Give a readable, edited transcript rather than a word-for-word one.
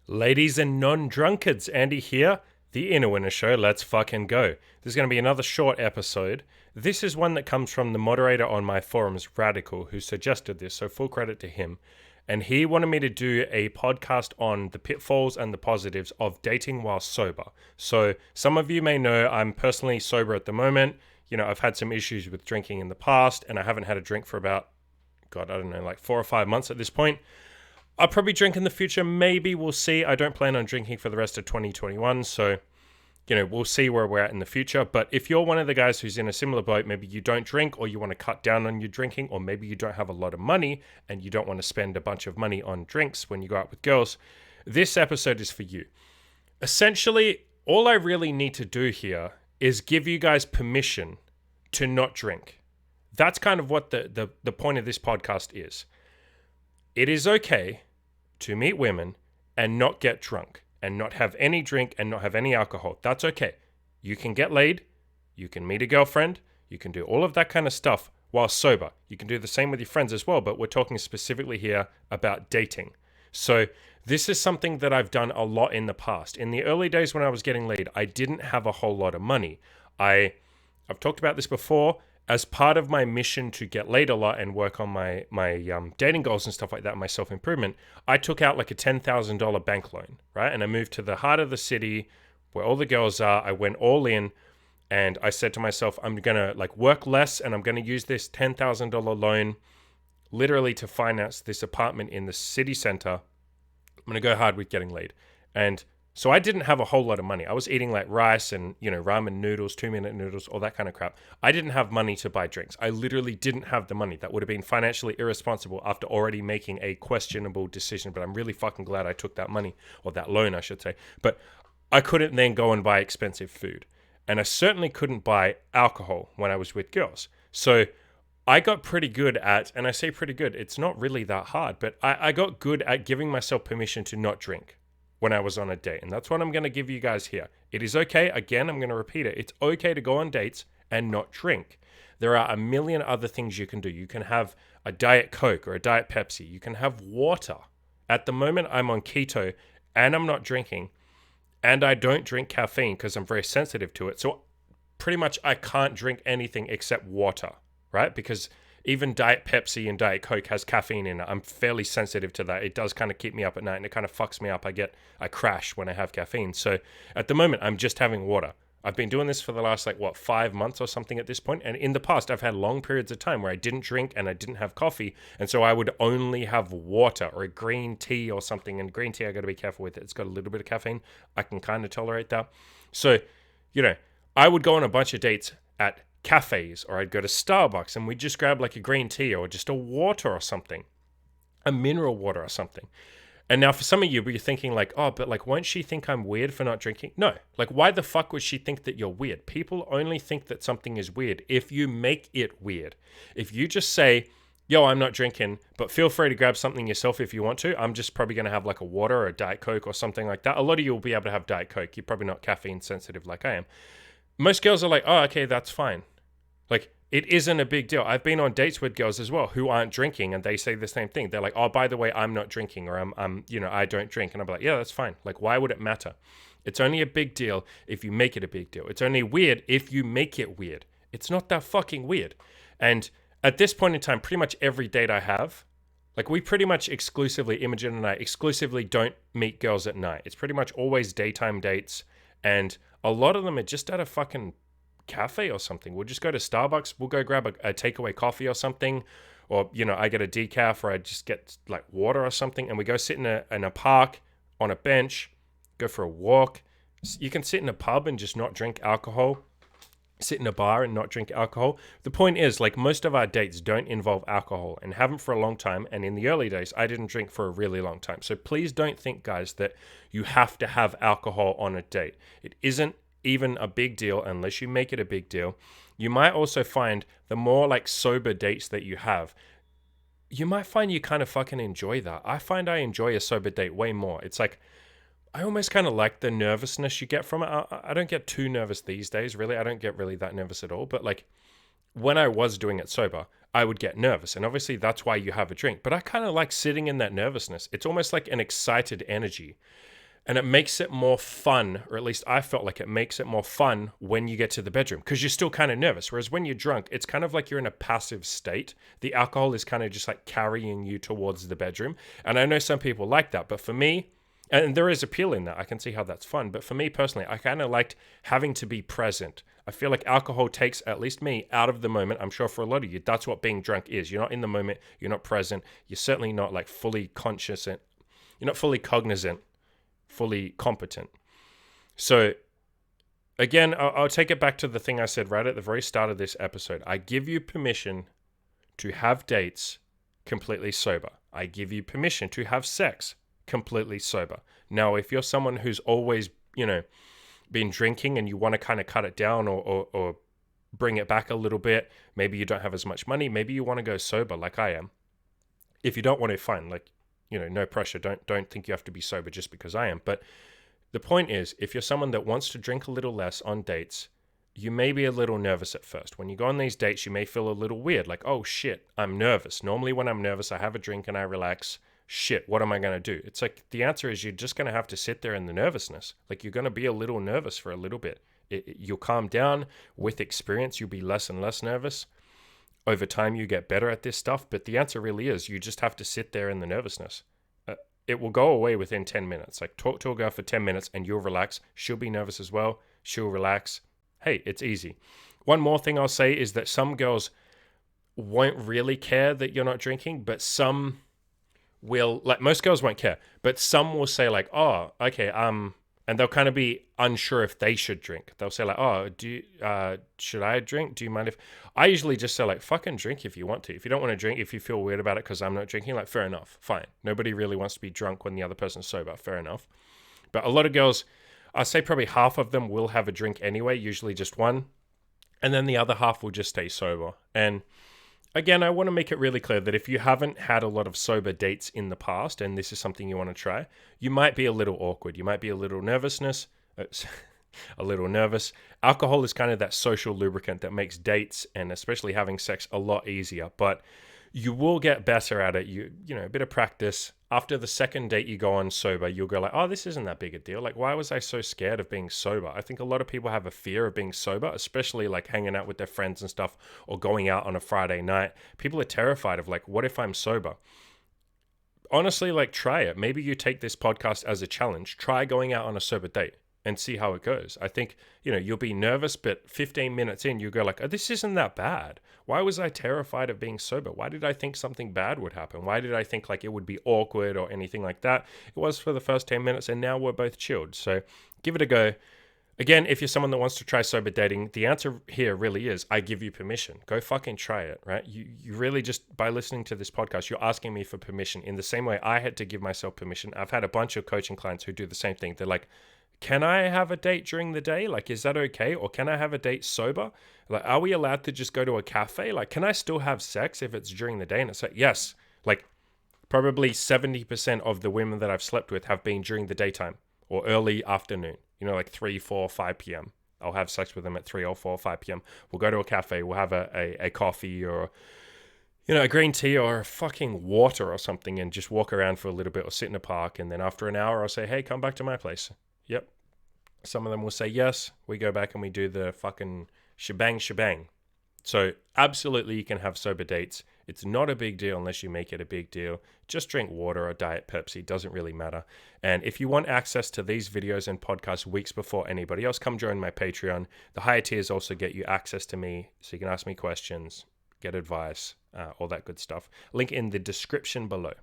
Ladies and non-drunkards, Andy here, the Inner Winner Show. Let's fucking go. This is going to be another short episode. This is one that comes from the moderator on my forums, Radical, who suggested this, so full credit to him. And he wanted me to do a podcast on the pitfalls and the positives of dating while sober. So some of you may know I'm personally sober at the moment. You know, I've had some issues with drinking in the past, and I haven't had a drink for about, God, I don't know, like 4 or 5 months at this point. I'll probably drink in the future. Maybe we'll see. I don't plan on drinking for the rest of 2021. So, you know, we'll see where we're at in the future. But if you're one of the guys who's in a similar boat, maybe you don't drink or you want to cut down on your drinking, or maybe you don't have a lot of money and you don't want to spend a bunch of money on drinks when you go out with girls, this episode is for you. Essentially, all I really need to do here is give you guys permission to not drink. That's kind of what the point of this podcast is. It is okay to meet women and not get drunk and not have any drink and not have any alcohol. That's okay. You can get laid. You can meet a girlfriend. You can do all of that kind of stuff while sober. You can do the same with your friends as well, but we're talking specifically here about dating. So this is something that I've done a lot in the past. In the early days when I was getting laid, I didn't have a whole lot of money. I've talked about this before. As part of my mission to get laid a lot and work on my dating goals and stuff like that, my self-improvement, I took out like a $10,000 bank loan, right? And I moved to the heart of the city where all the girls are. I went all in and I said to myself, I'm going to like work less and I'm going to use this $10,000 loan literally to finance this apartment in the city center. I'm going to go hard with getting laid. And so I didn't have a whole lot of money. I was eating like rice and, you know, ramen noodles, 2-minute noodles, all that kind of crap. I didn't have money to buy drinks. I literally didn't have the money. That would have been financially irresponsible after already making a questionable decision. But I'm really fucking glad I took that money, or that loan, I should say. But I couldn't then go and buy expensive food. And I certainly couldn't buy alcohol when I was with girls. So I got pretty good at, and I say pretty good, it's not really that hard, but I got good at giving myself permission to not drink when I was on a date. And that's what I'm going to give you guys here. It is okay. Again, I'm going to repeat it. It's okay to go on dates and not drink. There are a million other things you can do. You can have a Diet Coke or a Diet Pepsi. You can have water. At the moment, I'm on keto and I'm not drinking. And I don't drink caffeine because I'm very sensitive to it. So pretty much I can't drink anything except water, right? Because even Diet Pepsi and Diet Coke has caffeine in it. I'm fairly sensitive to that. It does kind of keep me up at night and it kind of fucks me up. I crash when I have caffeine. So at the moment, I'm just having water. I've been doing this for the last 5 months or something at this point. And in the past, I've had long periods of time where I didn't drink and I didn't have coffee. And so I would only have water or a green tea or something. And green tea, I got to be careful with it. It's got a little bit of caffeine. I can kind of tolerate that. So, you know, I would go on a bunch of dates at cafes, or I'd go to Starbucks and we'd just grab like a green tea or just a water or something, a mineral water or something. And now for some of you, you're thinking like, oh, but like, won't she think I'm weird for not drinking? No, like, why the fuck would she think that you're weird? People only think that something is weird if you make it weird. If you just say, yo, I'm not drinking, but feel free to grab something yourself if you want to. I'm just probably going to have like a water or a Diet Coke or something like that. A lot of you will be able to have Diet Coke. You're probably not caffeine sensitive like I am. Most girls are like, oh, okay, that's fine. Like, it isn't a big deal. I've been on dates with girls as well who aren't drinking, and they say the same thing. They're like, oh, by the way, I'm not drinking, or I don't drink. And I'm like, yeah, that's fine. Like, why would it matter? It's only a big deal if you make it a big deal. It's only weird if you make it weird. It's not that fucking weird. And at this point in time, pretty much every date I have, like, we pretty much exclusively, Imogen and I, exclusively don't meet girls at night. It's pretty much always daytime dates, and a lot of them are just at a fucking cafe or something. We'll just go to Starbucks. We'll go grab a takeaway coffee or something, or, you know, I get a decaf, or I just get like water or something, and we go sit in a park on a bench, go for a walk. You can sit in a pub and just not drink alcohol, sit in a bar and not drink alcohol. The point is, like, most of our dates don't involve alcohol and haven't for a long time. And in the early days, I didn't drink for a really long time. So please don't think, guys, that you have to have alcohol on a date. It isn't even a big deal unless you make it a big deal. You might also find the more like sober dates that you have, you might find you kind of fucking enjoy that. I find I enjoy a sober date way more. It's like, I almost kind of like the nervousness you get from it. I don't get too nervous these days, really. I don't get really that nervous at all. But like, when I was doing it sober, I would get nervous. And obviously that's why you have a drink. But I kind of like sitting in that nervousness. It's almost like an excited energy. And it makes it more fun, or at least I felt like it makes it more fun when you get to the bedroom because you're still kind of nervous. Whereas when you're drunk, it's kind of like you're in a passive state. The alcohol is kind of just like carrying you towards the bedroom. And I know some people like that, but for me, and there is appeal in that, I can see how that's fun. But for me personally, I kind of liked having to be present. I feel like alcohol takes, at least me, out of the moment. I'm sure for a lot of you, that's what being drunk is. You're not in the moment. You're not present. You're certainly not like fully conscious. You're not fully cognizant, fully competent. So again, I'll take it back to the thing I said right at the very start of this episode. I give you permission to have dates completely sober. I give you permission to have sex completely sober. Now, if you're someone who's always, been drinking and you want to kind of cut it down or bring it back a little bit, maybe you don't have as much money, maybe you want to go sober like I am. If you don't want to, fine, no pressure. Don't think you have to be sober just because I am. But the point is, if you're someone that wants to drink a little less on dates, you may be a little nervous at first. When you go on these dates, you may feel a little weird, like, oh shit, I'm nervous. Normally when I'm nervous, I have a drink and I relax. Shit, what am I going to do? It's like the answer is you're just going to have to sit there in the nervousness. Like you're going to be a little nervous for a little bit. You'll calm down with experience. You'll be less and less nervous. Over time, you get better at this stuff. But the answer really is you just have to sit there in the nervousness. It will go away within 10 minutes. Like talk to a girl for 10 minutes and you'll relax. She'll be nervous as well. She'll relax. Hey, it's easy. One more thing I'll say is that some girls won't really care that you're not drinking, but some will, like most girls won't care, but some will say like, oh, okay, and they'll kind of be unsure if they should drink. They'll say like, oh, should I drink? Do you mind if, I usually just say like, fucking drink if you want to. If you don't want to drink, if you feel weird about it because I'm not drinking, like fair enough, fine. Nobody really wants to be drunk when the other person's sober, fair enough. But a lot of girls, I'd say probably half of them will have a drink anyway, usually just one. And then the other half will just stay sober. And again, I want to make it really clear that if you haven't had a lot of sober dates in the past and this is something you want to try, you might be a little awkward. You might be a little nervous. Alcohol is kind of that social lubricant that makes dates and especially having sex a lot easier, but you will get better at it. A bit of practice. After the second date you go on sober, you'll go like, oh, this isn't that big a deal. Like, why was I so scared of being sober? I think a lot of people have a fear of being sober, especially like hanging out with their friends and stuff or going out on a Friday night. People are terrified of like, what if I'm sober? Honestly, like try it. Maybe you take this podcast as a challenge. Try going out on a sober date and see how it goes. I think, you'll be nervous, but 15 minutes in, you go like, oh, this isn't that bad. Why was I terrified of being sober? Why did I think something bad would happen? Why did I think like it would be awkward or anything like that? It was for the first 10 minutes and now we're both chilled. So give it a go. Again, if you're someone that wants to try sober dating, the answer here really is, I give you permission. Go fucking try it, right? You really just, by listening to this podcast, you're asking me for permission in the same way I had to give myself permission. I've had a bunch of coaching clients who do the same thing. They're like, can I have a date during the day? Like, is that okay? Or can I have a date sober? Like, are we allowed to just go to a cafe? Like, can I still have sex if it's during the day? And it's like, yes. Like, probably 70% of the women that I've slept with have been during the daytime or early afternoon, like 3, 4, 5 p.m. I'll have sex with them at 3 or 4 or 5 p.m. We'll go to a cafe. We'll have a coffee or, a green tea or a fucking water or something and just walk around for a little bit or sit in a park. And then after an hour, I'll say, hey, come back to my place. Yep. Some of them will say yes. We go back and we do the fucking shebang. So absolutely you can have sober dates. It's not a big deal unless you make it a big deal. Just drink water or Diet Pepsi. Doesn't really matter. And if you want access to these videos and podcasts weeks before anybody else, come join my Patreon. The higher tiers also get you access to me so you can ask me questions, get advice, all that good stuff. Link in the description below.